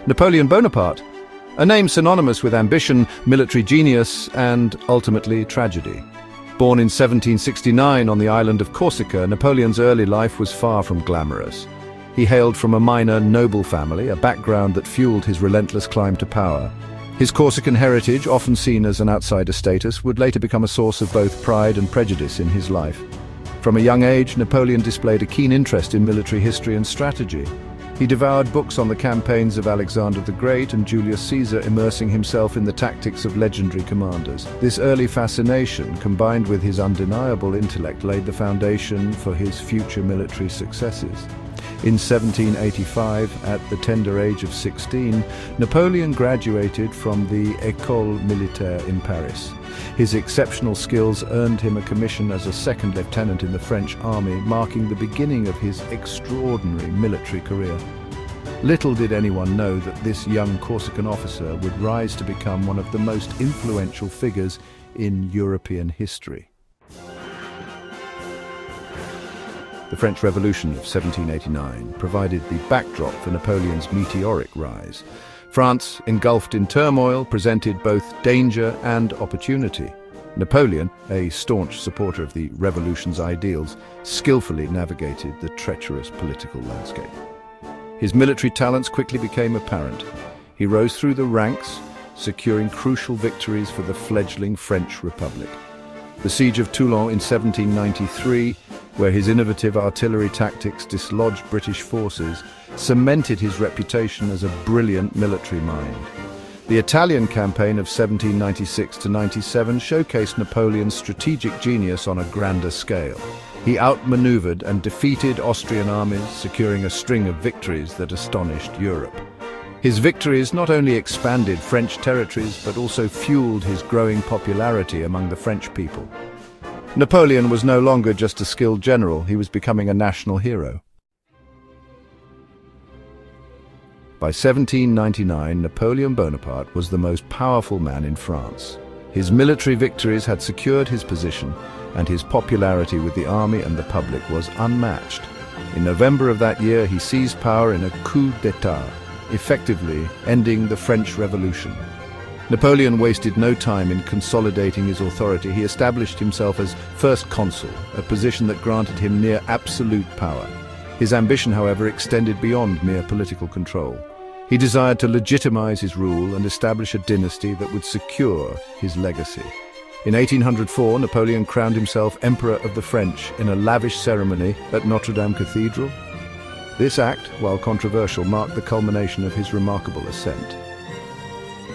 Napoleon Bonaparte, a name synonymous with ambition, military genius, and ultimately tragedy. Born in 1769 on the island of Corsica, Napoleon's early life was far from glamorous. He hailed from a minor, noble family, a background that fueled his relentless climb to power. His Corsican heritage, often seen as an outsider status, would later become a source of both pride and prejudice in his life. From a young age, Napoleon displayed a keen interest in military history and strategy. He devoured books on the campaigns of Alexander the Great and Julius Caesar, immersing himself in the tactics of legendary commanders. This early fascination, combined with his undeniable intellect, laid the foundation for his future military successes. In 1785, at the tender age of 16, Napoleon graduated from the École Militaire in Paris. His exceptional skills earned him a commission as a second lieutenant in the French army, marking the beginning of his extraordinary military career. Little did anyone know that this young Corsican officer would rise to become one of the most influential figures in European history. The French Revolution of 1789 provided the backdrop for Napoleon's meteoric rise. France, engulfed in turmoil, presented both danger and opportunity. Napoleon, a staunch supporter of the revolution's ideals, skillfully navigated the treacherous political landscape. His military talents quickly became apparent. He rose through the ranks, securing crucial victories for the fledgling French Republic. The Siege of Toulon in 1793, where his innovative artillery tactics dislodged British forces, cemented his reputation as a brilliant military mind. The Italian campaign of 1796–97 showcased Napoleon's strategic genius on a grander scale. He outmaneuvered and defeated Austrian armies, securing a string of victories that astonished Europe. His victories not only expanded French territories, but also fueled his growing popularity among the French people. Napoleon was no longer just a skilled general, he was becoming a national hero. By 1799, Napoleon Bonaparte was the most powerful man in France. His military victories had secured his position, and his popularity with the army and the public was unmatched. In November of that year, he seized power in a coup d'état, effectively ending the French Revolution. Napoleon wasted no time in consolidating his authority. He established himself as first consul, a position that granted him near absolute power. His ambition, however, extended beyond mere political control. He desired to legitimize his rule and establish a dynasty that would secure his legacy. In 1804, Napoleon crowned himself Emperor of the French in a lavish ceremony at Notre Dame Cathedral. This act, while controversial, marked the culmination of his remarkable ascent.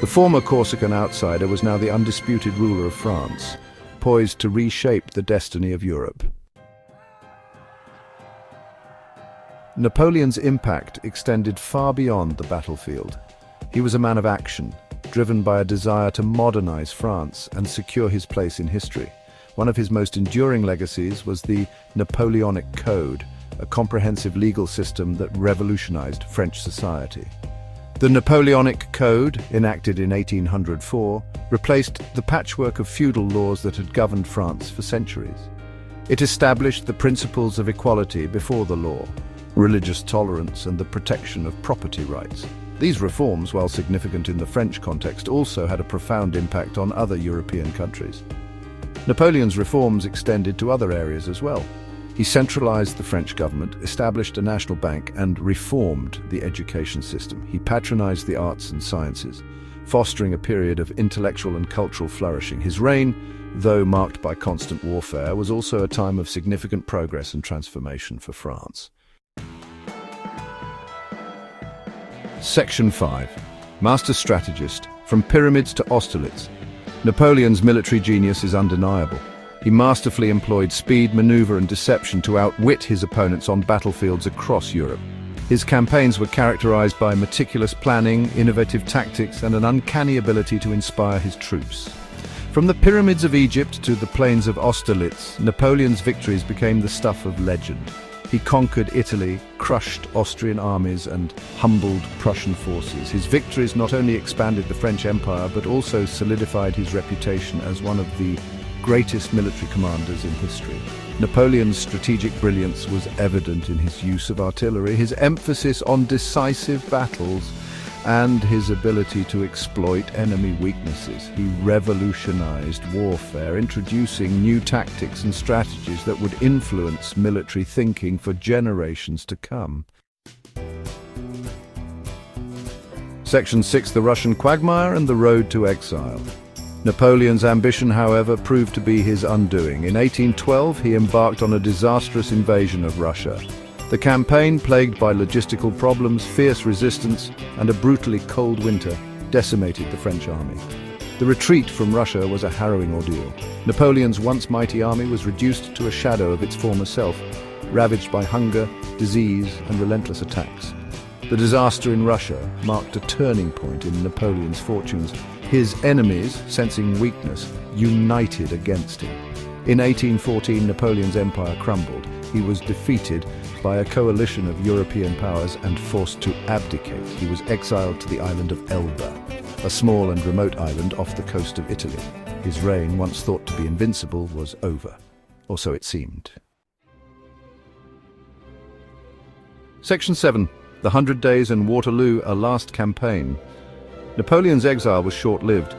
The former Corsican outsider was now the undisputed ruler of France, poised to reshape the destiny of Europe. Napoleon's impact extended far beyond the battlefield. He was a man of action, driven by a desire to modernize France and secure his place in history. One of his most enduring legacies was the Napoleonic Code, a comprehensive legal system that revolutionized French society. The Napoleonic Code, enacted in 1804, replaced the patchwork of feudal laws that had governed France for centuries. It established the principles of equality before the law, religious tolerance, and the protection of property rights. These reforms, while significant in the French context, also had a profound impact on other European countries. Napoleon's reforms extended to other areas as well. He centralized the French government, established a national bank, and reformed the education system. He patronized the arts and sciences, fostering a period of intellectual and cultural flourishing. His reign, though marked by constant warfare, was also a time of significant progress and transformation for France. Section 5. Master Strategist. From pyramids to Austerlitz. Napoleon's military genius is undeniable. He masterfully employed speed, maneuver, and deception to outwit his opponents on battlefields across Europe. His campaigns were characterized by meticulous planning, innovative tactics, and an uncanny ability to inspire his troops. From the pyramids of Egypt to the plains of Austerlitz, Napoleon's victories became the stuff of legend. He conquered Italy, crushed Austrian armies, and humbled Prussian forces. His victories not only expanded the French Empire, but also solidified his reputation as one of the greatest military commanders in history. Napoleon's strategic brilliance was evident in his use of artillery, his emphasis on decisive battles, and his ability to exploit enemy weaknesses. He revolutionized warfare, introducing new tactics and strategies that would influence military thinking for generations to come. Section 6: The Russian Quagmire and the Road to Exile. Napoleon's ambition, however, proved to be his undoing. In 1812, he embarked on a disastrous invasion of Russia. The campaign, plagued by logistical problems, fierce resistance, and a brutally cold winter, decimated the French army. The retreat from Russia was a harrowing ordeal. Napoleon's once mighty army was reduced to a shadow of its former self, ravaged by hunger, disease, and relentless attacks. The disaster in Russia marked a turning point in Napoleon's fortunes. His enemies, sensing weakness, united against him. In 1814, Napoleon's empire crumbled. He was defeated by a coalition of European powers and forced to abdicate. He was exiled to the island of Elba, a small and remote island off the coast of Italy. His reign, once thought to be invincible, was over. Or so it seemed. Section 7. The 100 Days and Waterloo, a last campaign. Napoleon's exile was short-lived.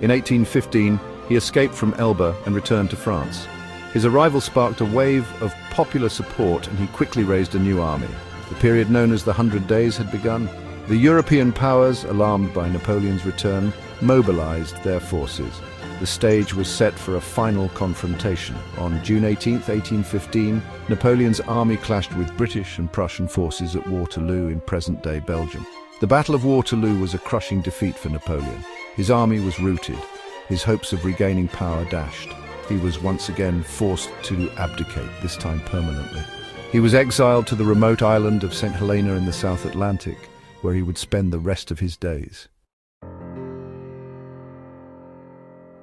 In 1815, he escaped from Elba and returned to France. His arrival sparked a wave of popular support, and he quickly raised a new army. The period known as the 100 Days had begun. The European powers, alarmed by Napoleon's return, mobilized their forces. The stage was set for a final confrontation. On June 18, 1815, Napoleon's army clashed with British and Prussian forces at Waterloo in present-day Belgium. The Battle of Waterloo was a crushing defeat for Napoleon. His army was routed, his hopes of regaining power dashed. He was once again forced to abdicate, this time permanently. He was exiled to the remote island of St. Helena in the South Atlantic, where he would spend the rest of his days.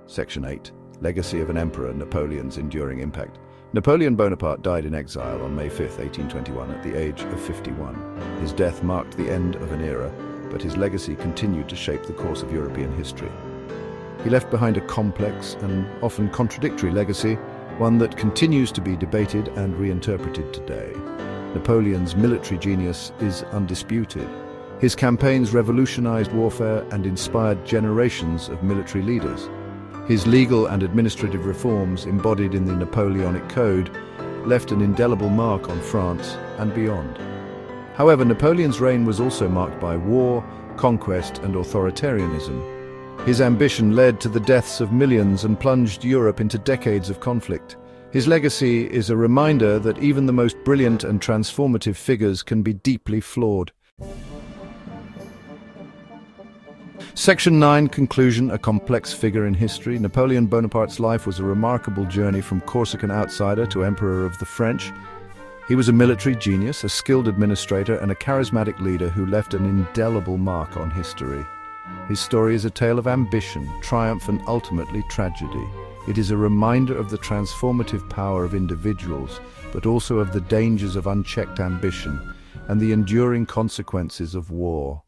Section 8. Legacy of an Emperor, Napoleon's enduring impact. Napoleon Bonaparte died in exile on May 5, 1821, at the age of 51. His death marked the end of an era, but his legacy continued to shape the course of European history. He left behind a complex and often contradictory legacy, one that continues to be debated and reinterpreted today. Napoleon's military genius is undisputed. His campaigns revolutionized warfare and inspired generations of military leaders. His legal and administrative reforms, embodied in the Napoleonic Code, left an indelible mark on France and beyond. However, Napoleon's reign was also marked by war, conquest, and authoritarianism. His ambition led to the deaths of millions and plunged Europe into decades of conflict. His legacy is a reminder that even the most brilliant and transformative figures can be deeply flawed. Section 9. Conclusion. A complex figure in history. Napoleon Bonaparte's life was a remarkable journey from Corsican outsider to Emperor of the French. He was a military genius, a skilled administrator, and a charismatic leader who left an indelible mark on history. His story is a tale of ambition, triumph, and ultimately tragedy. It is a reminder of the transformative power of individuals, but also of the dangers of unchecked ambition and the enduring consequences of war.